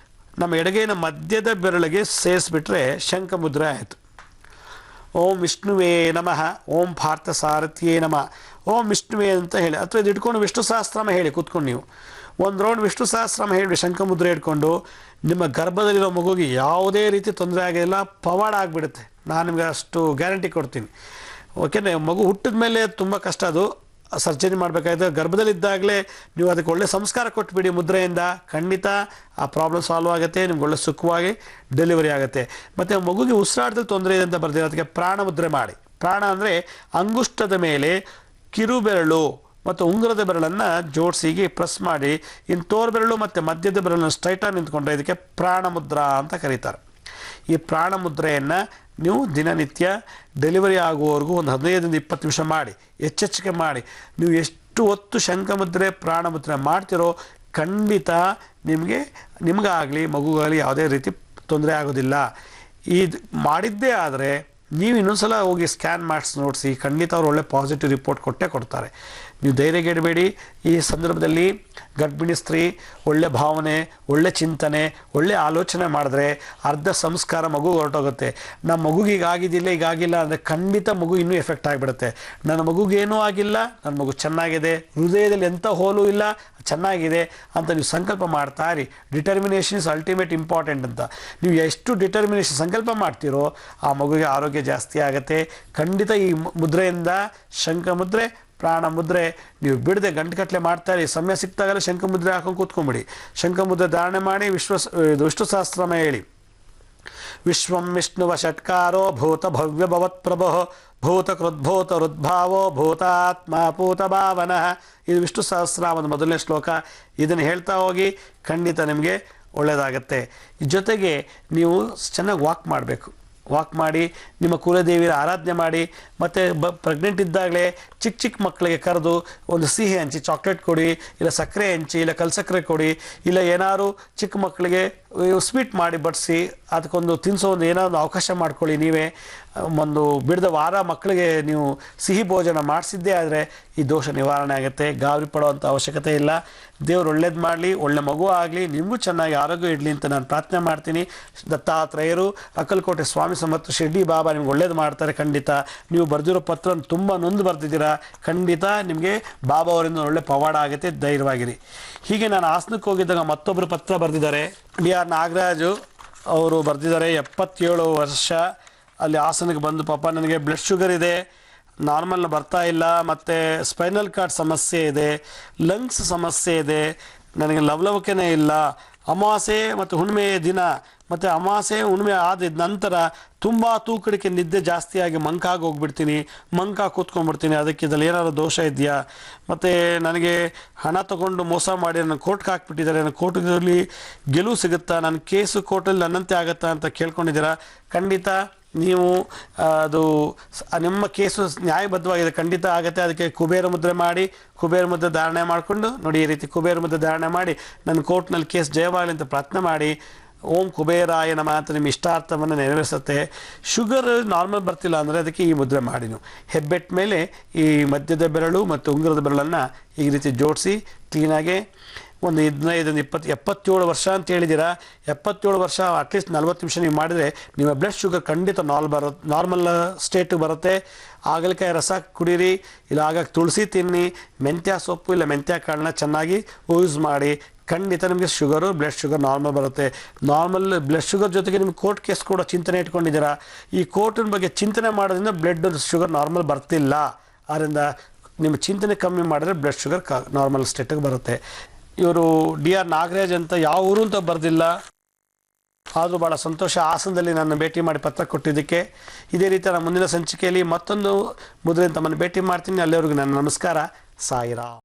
ನಮ್ಮ ಎಡಗೈನ ಮಧ್ಯದ ಬೆರಳಿಗೆ ಸೇರಿಸ್ಬಿಟ್ರೆ ಶಂಖಮುದ್ರೆ ಆಯಿತು. ಓಂ ವಿಷ್ಣುವೇ ನಮಃ, ಓಂ ಪಾರ್ಥ ಸಾರಥಿಯೇ ನಮಃ, ಓಂ ವಿಷ್ಣುವೇ ಅಂತ ಹೇಳಿ, ಅಥವಾ ಇದು ಇಟ್ಕೊಂಡು ವಿಷ್ಣು ಸಹಸ್ರನಾಮ ಹೇಳಿ ಕೂತ್ಕೊಂಡು ನೀವು ಒಂದು ರೌಂಡ್ ವಿಷ್ಣು ಸಹಸ್ರನಾಮ ಹೇಳಿ ಶಂಖಮುದ್ರೆ ಇಟ್ಕೊಂಡು ನಿಮ್ಮ ಗರ್ಭದಲ್ಲಿರೋ ಮಗುಗೆ ಯಾವುದೇ ರೀತಿ ತೊಂದರೆ ಆಗಿಲ್ಲ, ಪವಾಡ ಆಗಿಬಿಡುತ್ತೆ. ನಾನು ನಿಮಗೆ ಅಷ್ಟು ಗ್ಯಾರಂಟಿ ಕೊಡ್ತೀನಿ. ಓಕೆನೆ. ಮಗು ಹುಟ್ಟಿದ ಮೇಲೆ ತುಂಬ ಕಷ್ಟ, ಅದು ಸರ್ಜರಿ ಮಾಡಬೇಕಾಯ್ತು. ಗರ್ಭದಲ್ಲಿದ್ದಾಗಲೇ ನೀವು ಅದಕ್ಕೆ ಒಳ್ಳೆ ಸಂಸ್ಕಾರ ಕೊಟ್ಬಿಡಿ ಮುದ್ರೆಯಿಂದ, ಖಂಡಿತ ಆ ಪ್ರಾಬ್ಲಮ್ ಸಾಲ್ವ್ ಆಗುತ್ತೆ, ನಿಮ್ಗೆ ಒಳ್ಳೆ ಸುಖವಾಗಿ ಡೆಲಿವರಿ ಆಗುತ್ತೆ. ಮತ್ತು ಮಗುಗೆ ಉಸಿರಾಟದಲ್ಲಿ ತೊಂದರೆ ಇದೆ ಅಂತ ಬರ್ತೀವಿ, ಅದಕ್ಕೆ ಪ್ರಾಣ ಮುದ್ರೆ ಮಾಡಿ. ಪ್ರಾಣ ಅಂದರೆ ಅಂಗುಷ್ಟದ ಮೇಲೆ ಕಿರುಬೆರಳು ಮತ್ತು ಉಂಗುರದ ಬೆರಳನ್ನು ಜೋಡಿಸಿಗೆ ಪ್ರೆಸ್ ಮಾಡಿ, ಇನ್ನು ತೋರು ಬೆರಳು ಮತ್ತು ಮಧ್ಯದ ಬೆರಳನ್ನು ಸ್ಟ್ರೈಟಾಗಿ ನಿಂತ್ಕೊಂಡ್ರೆ ಇದಕ್ಕೆ ಪ್ರಾಣಮುದ್ರಾ ಅಂತ ಕರೀತಾರೆ. ಈ ಪ್ರಾಣಮುದ್ರೆಯನ್ನು ನೀವು ದಿನನಿತ್ಯ ಡೆಲಿವರಿ ಆಗುವವರೆಗೂ ಒಂದು 15-20 ನಿಮಿಷ ಮಾಡಿ, ಹೆಚ್ಚೆಚ್ಚಿಗೆ ಮಾಡಿ. ನೀವು ಎಷ್ಟು ಹೊತ್ತು ಶಂಖಮುದ್ರೆ ಪ್ರಾಣಮುದ್ರೆ ಮಾಡ್ತಿರೋ ಖಂಡಿತ ನಿಮಗಾಗಲಿ ಮಗುಗಾಗಲಿ ಯಾವುದೇ ರೀತಿ ತೊಂದರೆ ಆಗೋದಿಲ್ಲ. ಇದು ಮಾಡಿದ್ದೇ ಆದರೆ ನೀವು ಇನ್ನೊಂದ್ಸಲ ಹೋಗಿ ಸ್ಕ್ಯಾನ್ ಮಾಡಿಸಿ ನೋಡಿಸಿ, ಖಂಡಿತ ಅವ್ರು ಒಳ್ಳೆ ಪಾಸಿಟಿವ್ ರಿಪೋರ್ಟ್ ಕೊಟ್ಟೇ ಕೊಡ್ತಾರೆ. ನೀವು ಧೈರ್ಯಗೆಡಬೇಡಿ. ಈ ಸಂದರ್ಭದಲ್ಲಿ ಗರ್ಭಿಣಿ ಸ್ತ್ರೀ ಒಳ್ಳೆ ಭಾವನೆ, ಒಳ್ಳೆ ಚಿಂತನೆ, ಒಳ್ಳೆ ಆಲೋಚನೆ ಮಾಡಿದ್ರೆ ಅರ್ಧ ಸಂಸ್ಕಾರ ಮಗು ಹೊರಟೋಗುತ್ತೆ. ನಮ್ಮ ಮಗುಗೆ ಈಗಾಗಿದ್ದಿಲ್ಲ, ಈಗಾಗಿಲ್ಲ ಅಂದರೆ ಖಂಡಿತ ಮಗು ಇನ್ನೂ ಎಫೆಕ್ಟ್ ಆಗಿಬಿಡುತ್ತೆ. ನನ್ನ ಮಗುಗೇನೂ ಆಗಿಲ್ಲ, ನನ್ನ ಮಗು ಚೆನ್ನಾಗಿದೆ, ಹೃದಯದಲ್ಲಿ ಎಂಥ ಹೋಲು ಇಲ್ಲ, ಚೆನ್ನಾಗಿದೆ ಅಂತ ನೀವು ಸಂಕಲ್ಪ ಮಾಡ್ತಾ ಇರಿ. ಡಿಟರ್ಮಿನೇಷನ್ ಇಸ್ ಅಲ್ಟಿಮೇಟ್ ಇಂಪಾರ್ಟೆಂಟ್ ಅಂತ. ನೀವು ಎಷ್ಟು ಡಿಟರ್ಮಿನೇಷನ್ ಸಂಕಲ್ಪ ಮಾಡ್ತೀರೋ ಆ ಮಗುಗೆ ಆರೋಗ್ಯ ನಿಮಗೆ ಜಾಸ್ತಿ ಆಗುತ್ತೆ. ಖಂಡಿತ ಈ ಮುದ್ರೆಯಿಂದ ಶಂಖ ಮುದ್ರೆ, ಪ್ರಾಣ ಮುದ್ರೆ ನೀವು ಬಿಡದೆ ಗಂಟುಗಟ್ಟಲೆ ಮಾಡ್ತಾರೆ. ಸಮಯ ಸಿಕ್ತಾಗಲೇ ಶಂಖ ಮುದ್ರೆ ಹಾಕೊಂಡು ಕೂತ್ಕೊಂಬಿಡಿ. ಶಂಖ ಮುದ್ರೆ ಧಾರಣೆ ಮಾಡಿ ವಿಷ್ಣು ಸಹಸ್ರನಾಮ ಹೇಳಿ. ವಿಶ್ವಂ ವಿಷ್ಣುವ ಷಟ್ಕಾರೋ ಭೂತ ಭವ್ಯ ಭವತ್ಪ್ರಭೋ ಭೂತ ಕೃದ್ಭೂತ ರುದ್ಭಾವೋ ಭೂತಾತ್ಮ ಭೂತ ಭಾವನಃ. ಇದು ವಿಷ್ಣು ಸಹಸ್ರನಾಮದ ಮೊದಲನೇ ಶ್ಲೋಕ. ಇದನ್ನು ಹೇಳ್ತಾ ಹೋಗಿ, ಖಂಡಿತ ನಿಮಗೆ ಒಳ್ಳೆಯದಾಗತ್ತೆ. ಜೊತೆಗೆ ನೀವು ಚೆನ್ನಾಗಿ ವಾಕ್ ಮಾಡಿ ನಿಮ್ಮ ಕುಲದೇವಿಯ ಆರಾಧನೆ ಮಾಡಿ. ಮತ್ತು ಪ್ರೆಗ್ನೆಂಟ್ ಇದ್ದಾಗಲೇ ಚಿಕ್ಕ ಮಕ್ಕಳಿಗೆ ಕರೆದು ಒಂದು ಸಿಹಿ ಹಂಚಿ, ಚಾಕ್ಲೇಟ್ ಕೊಡಿ, ಇಲ್ಲ ಸಕ್ಕರೆ ಹಂಚಿ, ಇಲ್ಲ ಕಲ್ಸಕ್ಕರೆ ಕೊಡಿ, ಇಲ್ಲ ಏನಾದ್ರು ಚಿಕ್ಕ ಮಕ್ಕಳಿಗೆ ಸ್ವೀಟ್ ಮಾಡಿ ಬಡಿಸಿ ಅದಕ್ಕೊಂದು ತಿನ್ನಿಸೋ ಒಂದು ಏನಾದ್ರು ಅವಕಾಶ ಮಾಡ್ಕೊಳ್ಳಿ. ನೀವೇ ಒಂದು ಬಿಡದ ವಾರ ಮಕ್ಕಳಿಗೆ ನೀವು ಸಿಹಿ ಭೋಜನ ಮಾಡಿಸಿದ್ದೇ ಆದರೆ ಈ ದೋಷ ನಿವಾರಣೆ ಆಗುತ್ತೆ. ಗಾಬರಿ ಪಡುವಂಥ ಅವಶ್ಯಕತೆ ಇಲ್ಲ. ದೇವ್ರು ಒಳ್ಳೇದು ಮಾಡಲಿ, ಒಳ್ಳೆ ಮಗು ಆಗಲಿ, ನಿಮಗೂ ಚೆನ್ನಾಗಿ ಆರೋಗ್ಯ ಇಡಲಿ ಅಂತ ನಾನು ಪ್ರಾರ್ಥನೆ ಮಾಡ್ತೀನಿ. ದತ್ತಾತ್ರೇಯರು, ಅಕ್ಕಲಕೋಟೆ ಸ್ವಾಮಿ ಸಮರ್ಥ ಶಿರ್ಡಿ ಬಾಬಾ ನಿಮ್ಗೆ ಒಳ್ಳೇದು ಮಾಡ್ತಾರೆ. ಖಂಡಿತ ನೀವು ಬರೆದಿರೋ ಪತ್ರ ತುಂಬ ನೊಂದು ಬರೆದಿದ್ದೀರಾ. ಖಂಡಿತ ನಿಮಗೆ ಬಾಬಾ ಅವರಿಂದ ಒಳ್ಳೆ ಪವಾಡ ಆಗುತ್ತೆ. ಧೈರ್ಯವಾಗಿರಿ. ಹೀಗೆ ನಾನು ಹಾಸನಕ್ಕೆ ಹೋಗಿದ್ದಾಗ ಮತ್ತೊಬ್ಬರು ಪತ್ರ ಬರೆದಿದ್ದಾರೆ. ಡಿ.ಆರ್. ನಾಗರಾಜು ಅವರು ಬರೆದಿದ್ದಾರೆ. 77 ವರ್ಷ ಅಲ್ಲಿ ಹಾಸನಕ್ಕೆ ಬಂದು, ಪಾಪ ನನಗೆ ಬ್ಲಡ್ ಶುಗರ್ ಇದೆ, ನಾರ್ಮಲ್ ಬರ್ತಾ ಇಲ್ಲ, ಮತ್ತು ಸ್ಪೈನಲ್ ಕಾರ್ಡ್ ಸಮಸ್ಯೆ ಇದೆ, ಲಂಗ್ಸ್ ಸಮಸ್ಯೆ ಇದೆ, ನನಗೆ ಲವಲವಿಕೆನೇ ಇಲ್ಲ. ಅಮಾವಾಸ್ಯೆ ಮತ್ತು ಹುಣ್ಣಿಮೆ ದಿನ ಮತ್ತು ಅಮಾವಾಸ್ಯೆ ಹುಣ್ಣಿಮೆ ಆದ ನಂತರ ತುಂಬ ತೂಕಡಿಕೆ, ನಿದ್ದೆ ಜಾಸ್ತಿಯಾಗಿ ಮಂಕಾಗಿ ಹೋಗ್ಬಿಡ್ತೀನಿ, ಕೂತ್ಕೊಂಡ್ಬಿಡ್ತೀನಿ. ಅದಕ್ಕೆ ಇದ್ರಲ್ಲಿ ಏನಾದ್ರು ದೋಷ ಇದೆಯಾ? ಮತ್ತು ನನಗೆ ಹಣ ತಗೊಂಡು ಮೋಸ ಮಾಡಿ ನನ್ನ ಕೋರ್ಟ್ಗೆ ಹಾಕ್ಬಿಟ್ಟಿದ್ದಾರೆ, ನನ್ನ ಕೋರ್ಟ್ನಲ್ಲಿ ಗೆಲುವು ಸಿಗುತ್ತಾ, ನನ್ನ ಕೇಸು ಕೋರ್ಟಲ್ಲಿ ನನ್ನಂತೆ ಆಗುತ್ತಾ ಅಂತ ಕೇಳ್ಕೊಂಡಿದ್ದೀರಾ. ಖಂಡಿತ ನೀವು ಅದು ನಿಮ್ಮ ಕೇಸು ನ್ಯಾಯಬದ್ಧವಾಗಿದೆ, ಖಂಡಿತ ಆಗುತ್ತೆ. ಅದಕ್ಕೆ ಕುಬೇರ ಮುದ್ರೆ ಮಾಡಿ, ಕುಬೇರ ಮುದ್ರೆ ಧಾರಣೆ ಮಾಡಿಕೊಂಡು ನೋಡಿ, ಈ ರೀತಿ ಕುಬೇರ ಮುದ್ರೆ ಧಾರಣೆ ಮಾಡಿ ನನ್ನ ಕೋರ್ಟ್ನಲ್ಲಿ ಕೇಸ್ ಜಯವಾಗಲಿ ಅಂತ ಪ್ರಾರ್ಥನೆ ಮಾಡಿ. ಓಂ ಕುಬೇರಾಯ ನಮಃ ಅಂತ ನಿಮ್ಮ ಇಷ್ಟಾರ್ಥವನ್ನು ನೆರವೇರಿಸುತ್ತೆ. ಶುಗರ್ ನಾರ್ಮಲ್ ಬರ್ತಿಲ್ಲ ಅಂದರೆ ಅದಕ್ಕೆ ಈ ಮುದ್ರೆ ಮಾಡಿ. ನೀವು ಹೆಬ್ಬೆಟ್ಟ ಮೇಲೆ ಈ ಮಧ್ಯದ ಬೆರಳು ಮತ್ತು ಉಂಗುರದ ಬೆರಳನ್ನು ಈ ರೀತಿ ಜೋಡಿಸಿ ಕ್ಲೀನಾಗೆ ಒಂದು 77 ವರ್ಷ ಅಂತ ಹೇಳಿದ್ದೀರಾ. 77 ವರ್ಷ ಅಟ್ಲೀಸ್ಟ್ 40 ನಿಮಿಷ ನೀವು ಮಾಡಿದರೆ ನಿಮ್ಮ ಬ್ಲಡ್ ಶುಗರ್ ಖಂಡಿತ ನಾರ್ಮಲ್ ಸ್ಟೇಟಿಗೆ ಬರುತ್ತೆ. ಹಾಗಲಕಾಯಿ ರಸ ಕುಡೀರಿ, ಇಲ್ಲ ಆಗಾಗ ತುಳಸಿ ತಿನ್ನಿ, ಮೆಂತ್ಯ ಸೊಪ್ಪು ಇಲ್ಲ ಮೆಂತ್ಯ ಕಾಳನ್ನ ಚೆನ್ನಾಗಿ ಯೂಸ್ ಮಾಡಿ. ಖಂಡಿತ ನಿಮಗೆ ಬ್ಲಡ್ ಶುಗರ್ ನಾರ್ಮಲ್ ಬರುತ್ತೆ. ನಾರ್ಮಲ್ ಬ್ಲಡ್ ಶುಗರ್ ಜೊತೆಗೆ ನಿಮ್ಗೆ ಕೋರ್ಟ್ ಕೇಸ್ ಕೂಡ ಚಿಂತನೆ ಇಟ್ಕೊಂಡಿದ್ದೀರಾ. ಈ ಕೋರ್ಟಿನ ಬಗ್ಗೆ ಚಿಂತನೆ ಮಾಡೋದ್ರಿಂದ ಬ್ಲಡ್ ಶುಗರ್ ನಾರ್ಮಲ್ ಬರ್ತಿಲ್ಲ. ಆದ್ದರಿಂದ ನಿಮ್ಮ ಚಿಂತನೆ ಕಮ್ಮಿ ಮಾಡಿದ್ರೆ ಬ್ಲಡ್ ಶುಗರ್ ನಾರ್ಮಲ್ ಸ್ಟೇಟಿಗೆ ಬರುತ್ತೆ. ಇವರು ಡಿ.ಆರ್. ನಾಗರಾಜ್ ಅಂತ ಯಾವ ಊರು ಅಂತ ಬರೆದಿಲ್ಲ, ಆದರೂ ಭಾಳ ಸಂತೋಷ ಹಾಸನದಲ್ಲಿ ನನ್ನ ಭೇಟಿ ಮಾಡಿ ಪತ್ರ ಕೊಟ್ಟಿದ್ದಕ್ಕೆ. ಇದೇ ರೀತಿ ನಾನು ಮುಂದಿನ ಸಂಚಿಕೆಯಲ್ಲಿ ಮತ್ತೊಂದು ಮುದ್ರೆಯಿಂದ ತಮ್ಮನ್ನು ಭೇಟಿ ಮಾಡ್ತೀನಿ. ಅಲ್ಲಿವರೆಗೂ ನನ್ನ ನಮಸ್ಕಾರ. ಸಾಯಿರಾಮ್.